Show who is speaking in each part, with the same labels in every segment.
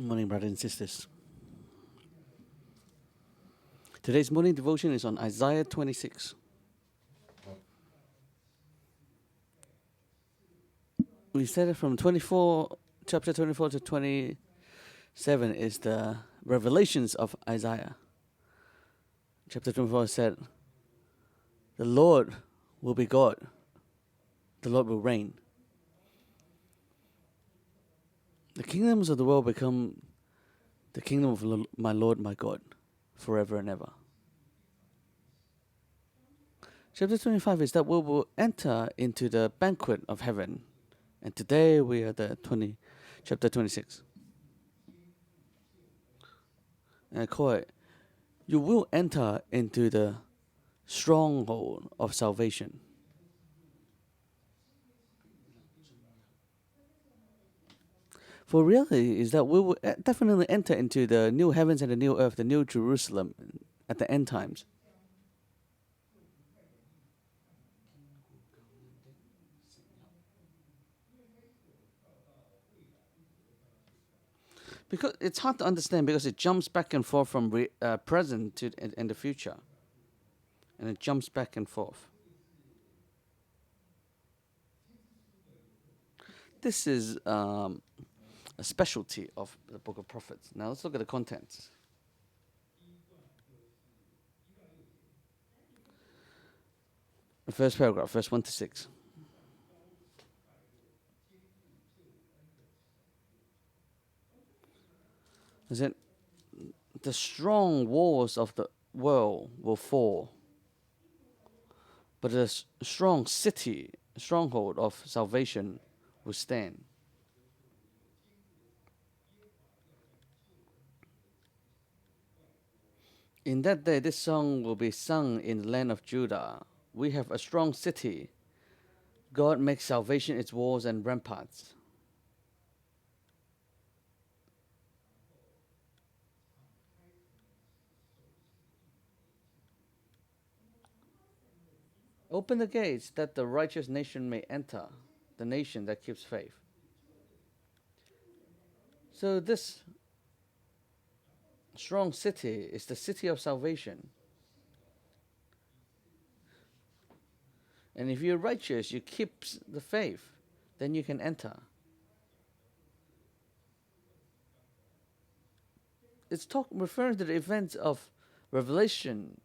Speaker 1: Morning, brothers and sisters. Today's morning devotion is on Isaiah 26. We said it from chapter 24 to 27 is the revelations of Isaiah. Chapter 24 said, the Lord will be God. The Lord will reign. The kingdoms of the world become the kingdom of my Lord, my God, forever and ever. Chapter 25 is that we will enter into the banquet of heaven. And today we are chapter 26. And I call it, you will enter into the stronghold of salvation. For reality is that we will definitely enter into the new heavens and the new earth, the new Jerusalem at the end times. Because it's hard to understand because it jumps back and forth from present to and the future. And it jumps back and forth. This is a specialty of the book of prophets. Now let's look at the contents. The first paragraph, verse 1 to 6. Is it the strong walls of the world will fall, but the strong stronghold of salvation will stand. In that day, this song will be sung in the land of Judah. We have a strong city. God makes salvation its walls and ramparts. Open the gates that the righteous nation may enter, the nation that keeps faith. So this strong city is the city of salvation. And if you're righteous, you keep the faith, then you can enter. It's referring to the events of Revelation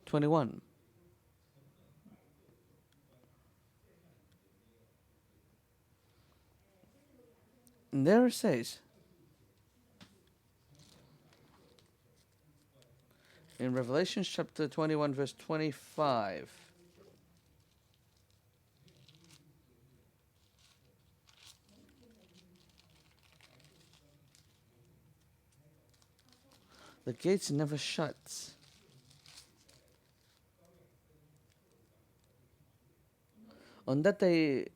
Speaker 1: 21. And there it says, in Revelation chapter 21, verse 25, the gates never shut. On that day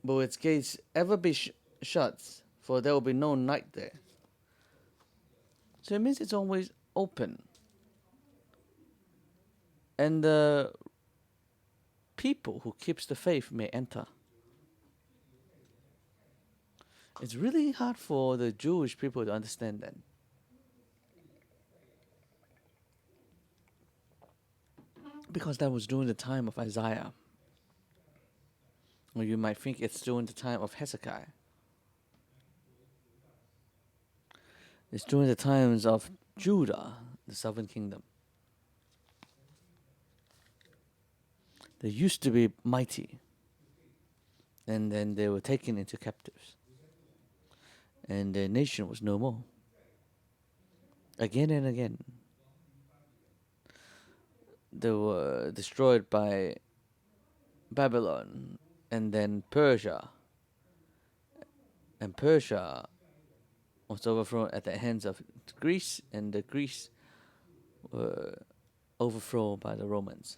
Speaker 1: will its gates ever be shut, for there will be no night there. So it means it's always open. And the people who keeps the faith may enter. It's really hard for the Jewish people to understand that. Because that was during the time of Isaiah. Or you might think it's during the time of Hezekiah. It's during the times of Judah, the southern kingdom. They used to be mighty. And then they were taken into captives. And their nation was no more. Again and again. They were destroyed by Babylon and then Persia. And Persia was overthrown at the hands of Greece, and the Greece were overthrown by the Romans.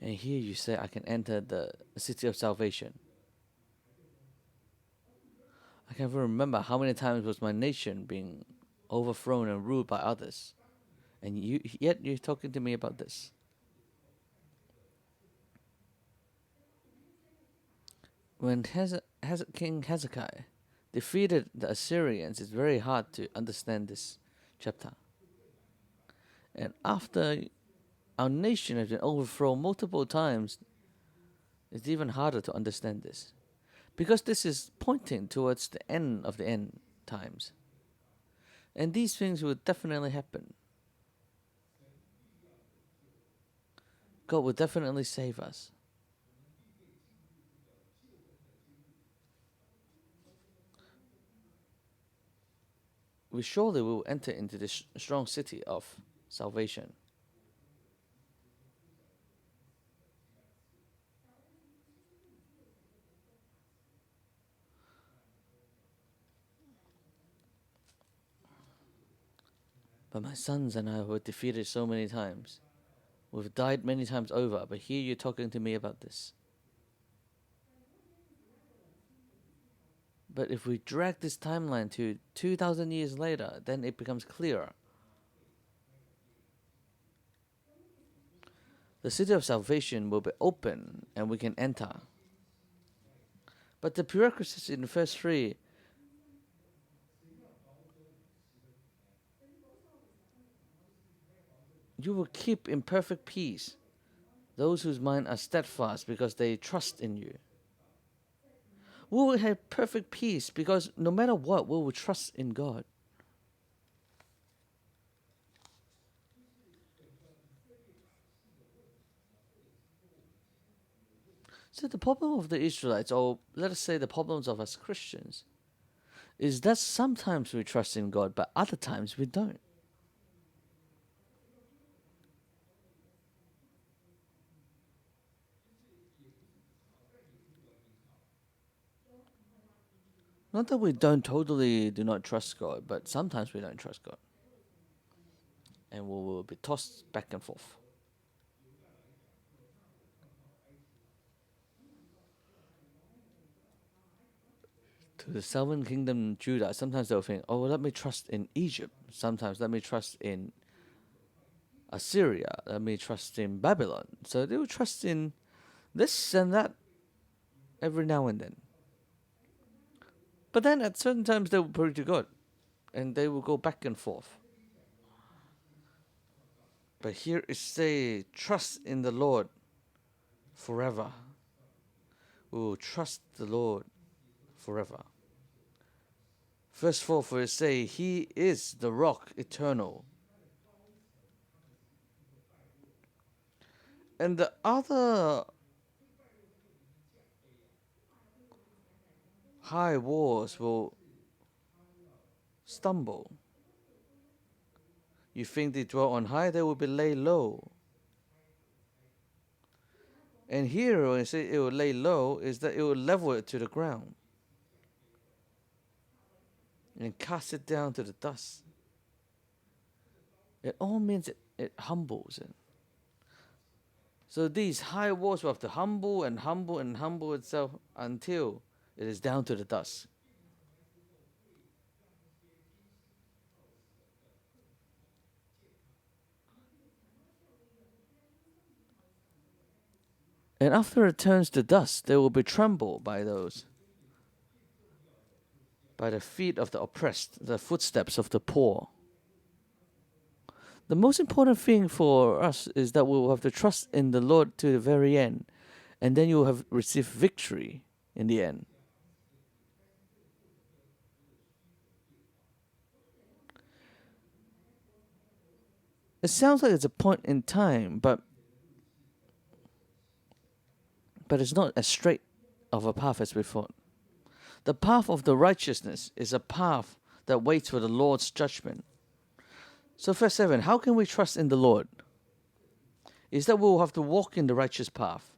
Speaker 1: And here you say, I can enter the city of salvation. I can't even remember how many times was my nation being overthrown and ruled by others. And yet you're talking to me about this. When King Hezekiah defeated the Assyrians, it's very hard to understand this chapter. And after our nation has been overthrown multiple times, it's even harder to understand this. Because this is pointing towards the end of the end times. And these things will definitely happen. God will definitely save us. We surely will enter into this strong city of salvation. But my sons and I were defeated so many times. We've died many times over, but here you're talking to me about this. But if we drag this timeline to 2,000 years later, then it becomes clearer. The city of salvation will be open and we can enter. But the prerequisites in verse 3, you will keep in perfect peace those whose mind are steadfast because they trust in you. We will have perfect peace because no matter what, we will trust in God. So the problem of the Israelites, or let us say the problems of us Christians, is that sometimes we trust in God, but other times we don't. Not that we do not trust God, but sometimes we don't trust God. And we will be tossed back and forth. To the southern kingdom, Judah, sometimes they'll think, oh, let me trust in Egypt. Sometimes let me trust in Assyria. Let me trust in Babylon. So they will trust in this and that every now and then. But then at certain times they will pray to God. And they will go back and forth. But here it says, trust in the Lord forever. We will trust the Lord forever. Verse 4, for it say, He is the rock eternal. And the other high walls will stumble. You think they dwell on high, they will be laid low. And here, when it says it will lay low, is that it will level it to the ground and cast it down to the dust. It all means it humbles it. So these high walls will have to humble and humble and humble itself until it is down to the dust. And after it turns to dust, they will be trembled by the feet of the oppressed, the footsteps of the poor. The most important thing for us is that we will have to trust in the Lord to the very end, and then you will have received victory in the end. It sounds like it's a point in time, but it's not as straight of a path as we thought. The path of the righteousness is a path that waits for the Lord's judgment. So verse 7, how can we trust in the Lord? Is that we will have to walk in the righteous path.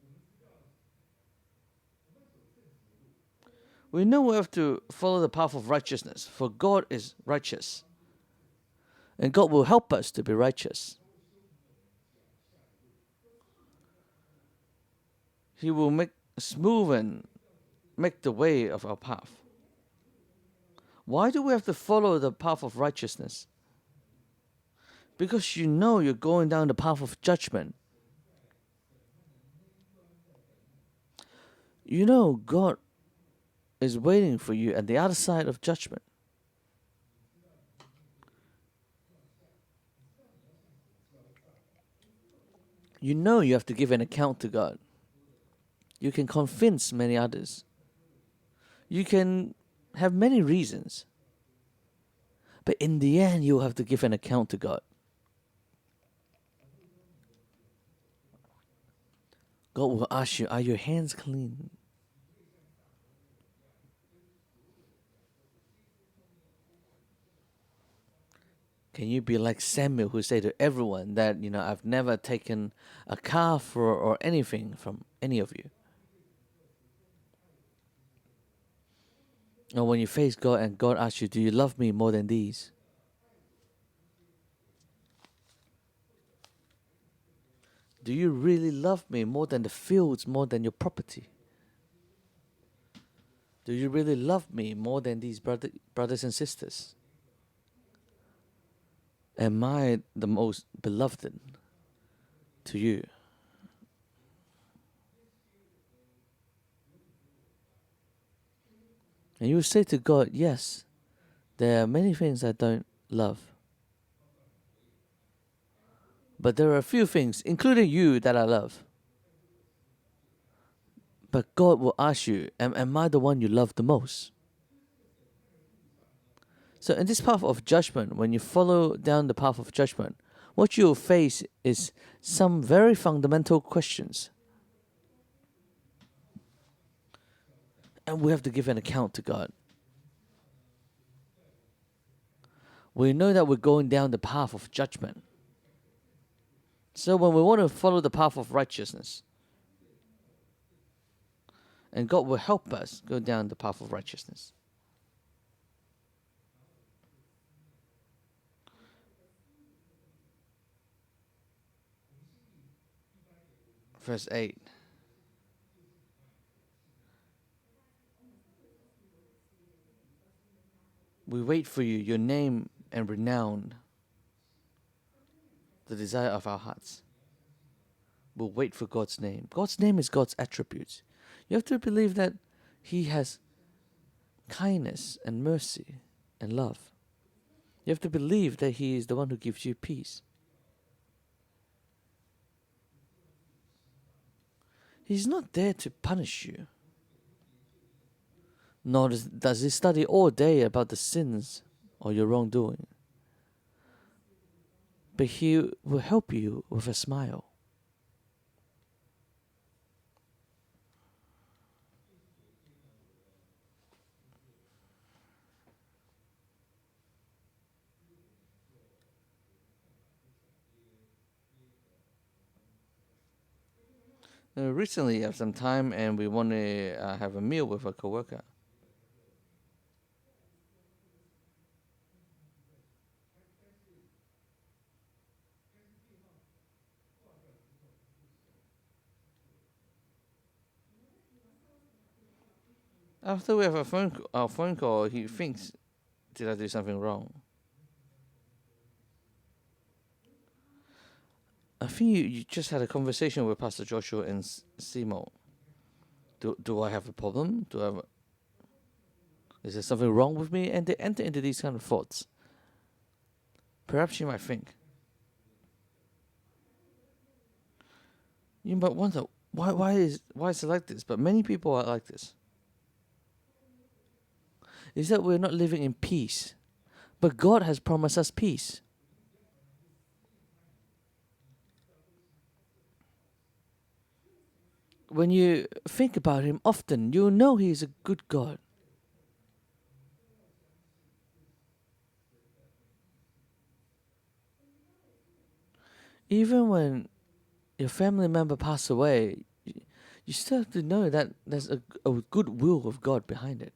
Speaker 1: We know we have to follow the path of righteousness, for God is righteous. And God will help us to be righteous. He will make smooth and make the way of our path. Why do we have to follow the path of righteousness? Because you know you're going down the path of judgment. You know God is waiting for you at the other side of judgment. You know you have to give an account to God. You can convince many others. You can have many reasons. But in the end, you'll have to give an account to God. God will ask you, are your hands clean? Can you be like Samuel, who said to everyone that, I've never taken a calf or anything from any of you? Or when you face God and God asks you, do you love me more than these? Do you really love me more than the fields, more than your property? Do you really love me more than these brothers and sisters? Am I the most beloved to you? And you will say to God, yes, there are many things I don't love. But there are a few things, including you, that I love. But God will ask you, am I the one you love the most? So in this path of judgment, when you follow down the path of judgment, what you will face is some very fundamental questions. And we have to give an account to God. We know that we're going down the path of judgment. So when we want to follow the path of righteousness, and God will help us go down the path of righteousness. Verse 8. We wait for you, your name and renown, the desire of our hearts. We'll wait for God's name. God's name is God's attributes. You have to believe that He has kindness and mercy and love. You have to believe that He is the one who gives you peace. He's not there to punish you. Nor does He study all day about the sins or your wrongdoing. But He will help you with a smile. Recently, I have some time and we want to have a meal with a coworker. After we have a phone call, he thinks, did I do something wrong? I think you just had a conversation with Pastor Joshua and Simo. Do I have a problem? Is there something wrong with me? And they enter into these kind of thoughts. Perhaps you might think. You might wonder, why is it like this? But many people are like this. Is that we're not living in peace. But God has promised us peace. When you think about Him often, you know He is a good God. Even when your family member passes away, you still have to know that there's a good will of God behind it.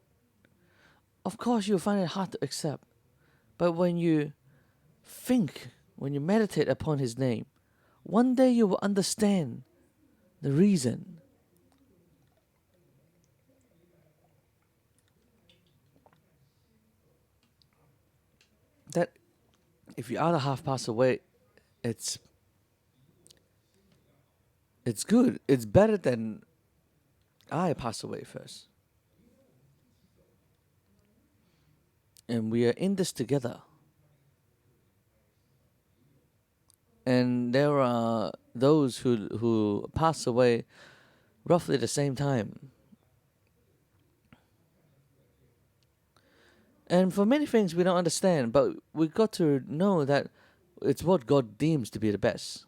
Speaker 1: Of course, you'll find it hard to accept. But when you think, when you meditate upon His name, one day you will understand the reason. That if your other half pass away, it's good. It's better than I pass away first. And we are in this together. And there are those who pass away roughly the same time. And for many things we don't understand, but we got to know that it's what God deems to be the best.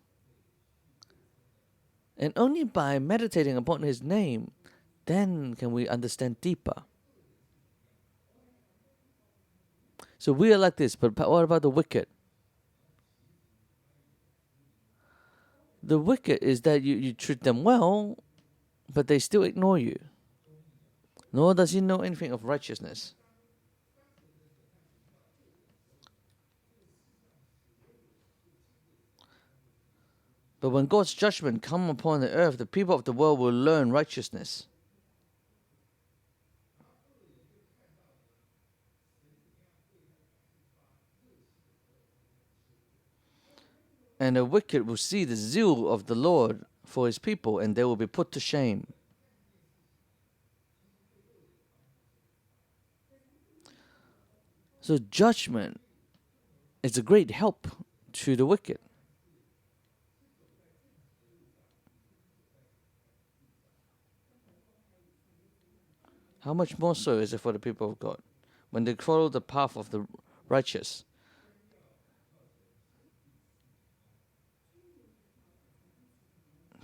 Speaker 1: And only by meditating upon His name, then can we understand deeper. So we are like this, but what about the wicked? The wicked is that you treat them well, but they still ignore you. Nor does he know anything of righteousness. But when God's judgment come upon the earth, the people of the world will learn righteousness. And the wicked will see the zeal of the Lord for His people, and they will be put to shame. So judgment is a great help to the wicked. How much more so is it for the people of God? When they follow the path of the righteous.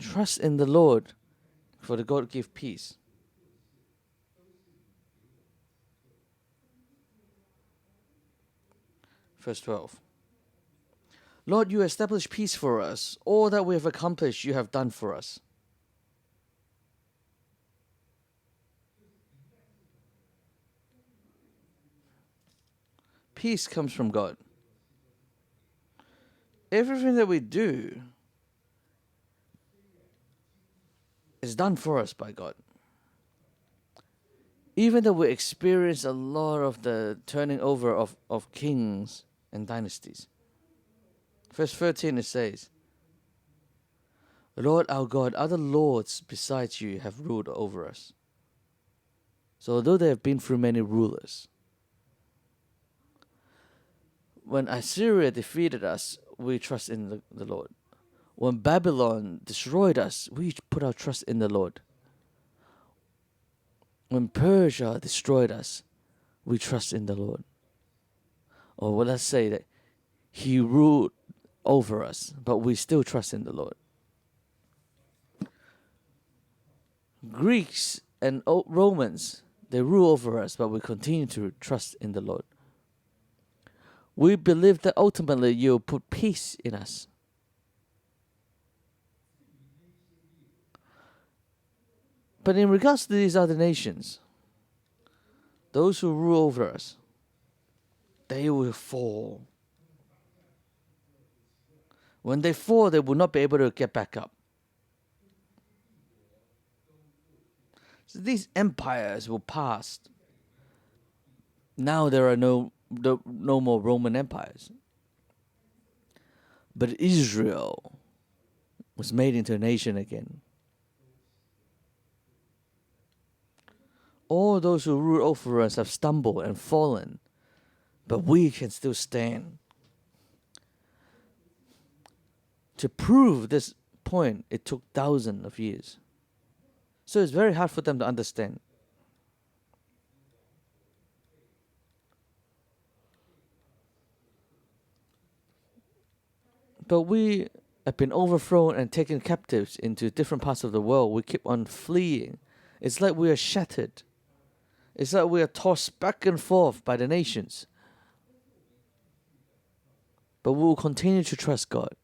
Speaker 1: Trust in the Lord, for the God give peace. Verse 12. Lord, you establish peace for us. All that we have accomplished, you have done for us. Peace comes from God. Everything that we do is done for us by God. Even though we experience a lot of the turning over of kings and dynasties. Verse 13 it says, Lord our God, other lords besides you have ruled over us. So although they have been through many rulers, when Assyria defeated us, we trust in the Lord. When Babylon destroyed us, we put our trust in the Lord. When Persia destroyed us, we trust in the Lord. Or well, let's say that He ruled over us, but we still trust in the Lord. Greeks and Romans, they rule over us, but we continue to trust in the Lord. We believe that ultimately you'll put peace in us. But in regards to these other nations, those who rule over us, they will fall. When they fall, they will not be able to get back up. So these empires will pass. Now there are no more Roman empires. But Israel was made into a nation again. All those who rule over us have stumbled and fallen, but we can still stand. To prove this point, it took thousands of years. So it's very hard for them to understand. But we have been overthrown and taken captives into different parts of the world. We keep on fleeing. It's like we are shattered. It's like we are tossed back and forth by the nations. But we will continue to trust God.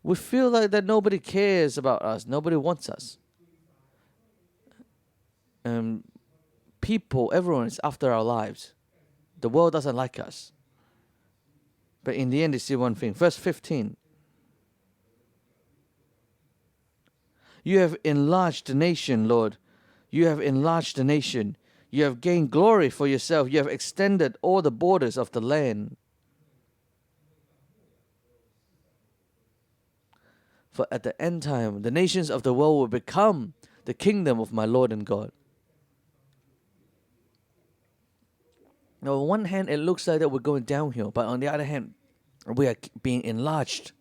Speaker 1: We feel like that nobody cares about us. Nobody wants us. People, everyone is after our lives. The world doesn't like us. But in the end, they see one thing. Verse 15. You have enlarged the nation, Lord. You have enlarged the nation. You have gained glory for yourself. You have extended all the borders of the land. For at the end time, the nations of the world will become
Speaker 2: the kingdom of my Lord and God. Now, on one hand, it looks like that we're going downhill, but on the other hand, we are being enlarged.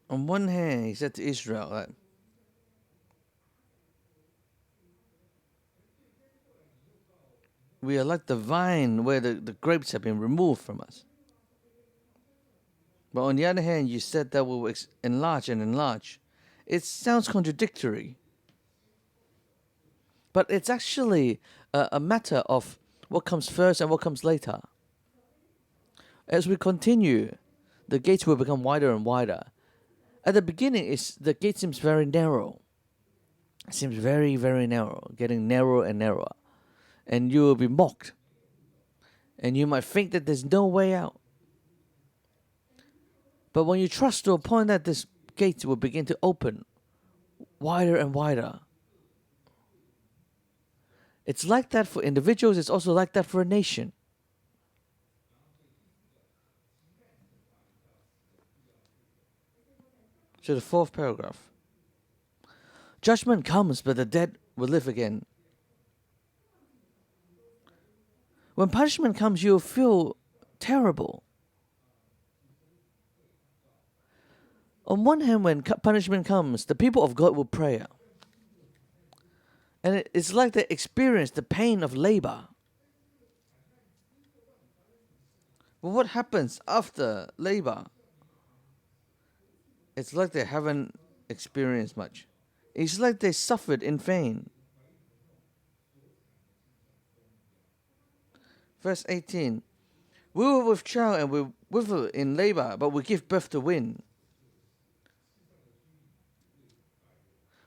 Speaker 2: On one hand, he said to Israel that we are like the vine where the grapes have been removed from us. But on the other hand, you said that we will enlarge and enlarge. It sounds contradictory. But it's actually a matter of what comes first and what comes later. As we continue, the gates will become wider and wider. At the beginning, the gate seems very narrow. It seems very, very narrow, getting narrower and narrower. And you will be mocked. And you might think that there's no way out. But when you trust to a point that this gate will begin to open wider and wider. It's like that for individuals, it's also like that for a nation. So the fourth paragraph. Judgment comes, but the dead will live again. When punishment comes, you'll feel terrible. On one hand, when punishment comes, the people of God will pray. And it's like they experience the pain of labor. But what happens after labor? It's like they haven't experienced much. It's like they suffered in vain. Verse 18. We were with child and we wither in labor, but we give birth to wind.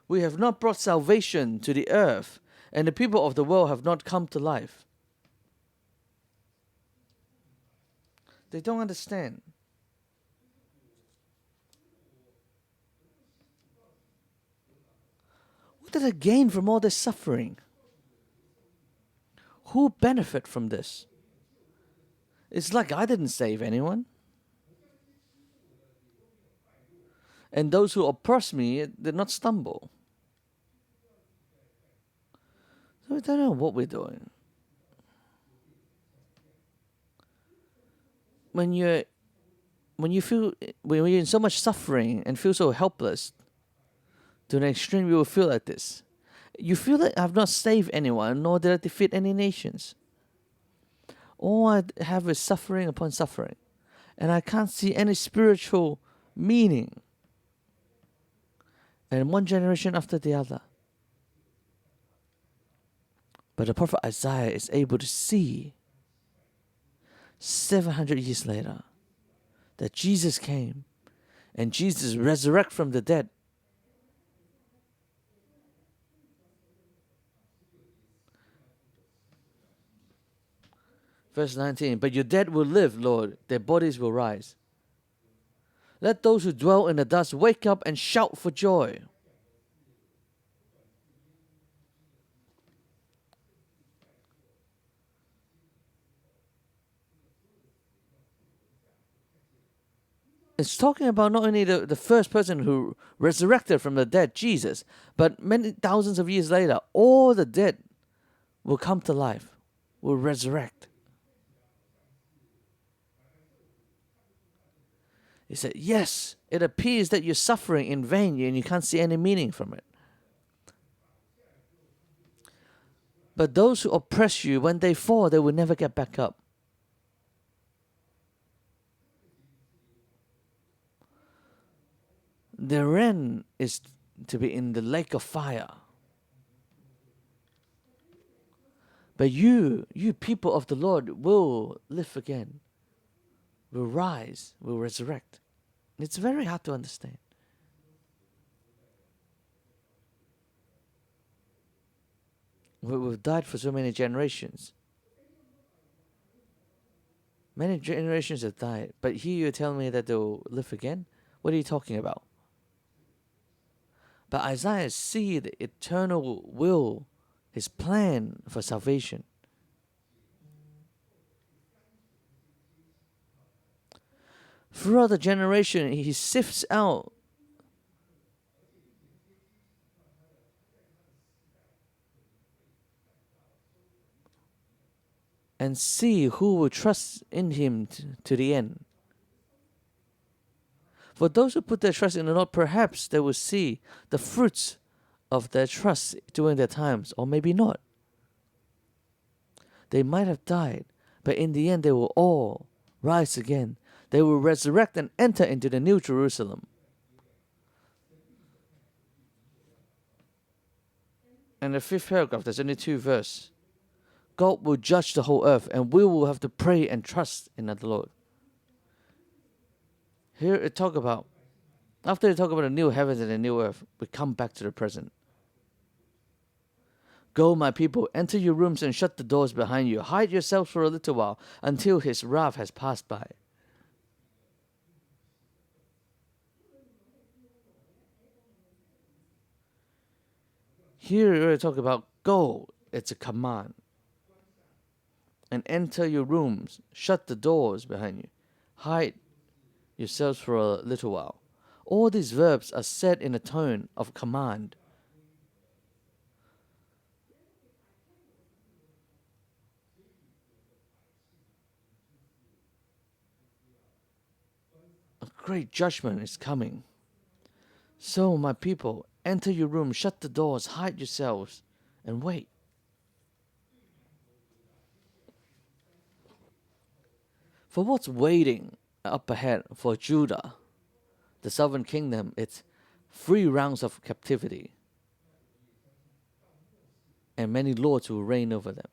Speaker 2: We have not brought salvation to the earth, and the people of the world have not come to life. They don't understand. What did I gain from all this suffering? Who benefit from this? It's like I didn't save anyone. And those who oppress me did not stumble. So I don't know what we're doing. When you're in so much suffering and feel so helpless, to an extreme you will feel like this. You feel that I have not saved anyone, nor did I defeat any nations. All I have is suffering upon suffering. And I can't see any spiritual meaning. And one generation after the other. But the prophet Isaiah is able to see 700 years later that Jesus came and Jesus resurrected from the dead. Verse 19, but your dead will live, Lord, their bodies will rise. Let those who dwell in the dust wake up and shout for joy. It's talking about not only the first person who resurrected from the dead, Jesus, but many thousands of years later, all the dead will come to life, will resurrect. He said, yes, it appears that you're suffering in vain and you can't see any meaning from it. But those who oppress you, when they fall, they will never get back up. Their end is to be in the lake of fire. But you people of the Lord will live again, will rise, will resurrect. It's very hard to understand. We've died for so many generations. Many generations have died. But here you're telling me that they'll live again? What are you talking about? But Isaiah sees the eternal will, his plan for salvation. Throughout the generation, he sifts out and see who will trust in him to the end. For those who put their trust in the Lord, perhaps they will see the fruits of their trust during their times, or maybe not. They might have died, but in the end they will all rise again. They will resurrect and enter into the New Jerusalem. And the 5th paragraph, there's only 2 verses. God will judge the whole earth, and we will have to pray and trust in the Lord. Here it talk about, after they talk about the new heavens and the new earth, we come back to the present. Go, my people, enter your rooms and shut the doors behind you. Hide yourselves for a little while until his wrath has passed by. Here we talk about go, it's a command. And enter your rooms, shut the doors behind you. Hide yourselves for a little while. All these verbs are said in a tone of command. A great judgment is coming. So, my people, enter your room, shut the doors, hide yourselves, and wait. For what's waiting up ahead for Judah, the southern kingdom, it's 3 rounds of captivity, and many lords will reign over them.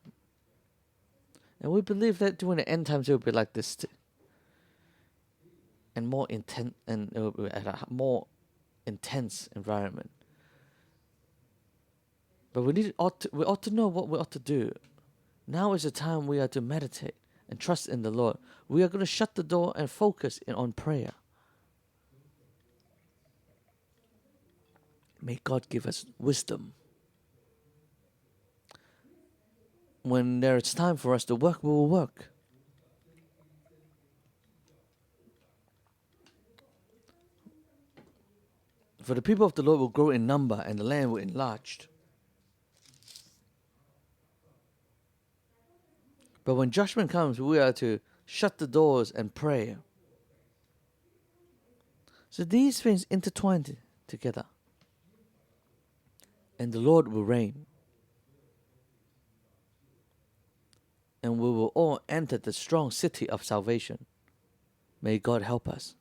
Speaker 2: And we believe that during the end times it will be like this too. And more intense, and it will be at a more intense environment. But we ought to know what we ought to do. Now is the time we are to meditate and trust in the Lord. We are going to shut the door and focus on prayer. May God give us wisdom. When there is time for us to work, we will work. For the people of the Lord will grow in number, and the land will enlarge. But when judgment comes, we are to shut the doors and pray. So these things intertwined together. And the Lord will reign. And we will all enter the strong city of salvation. May God help us.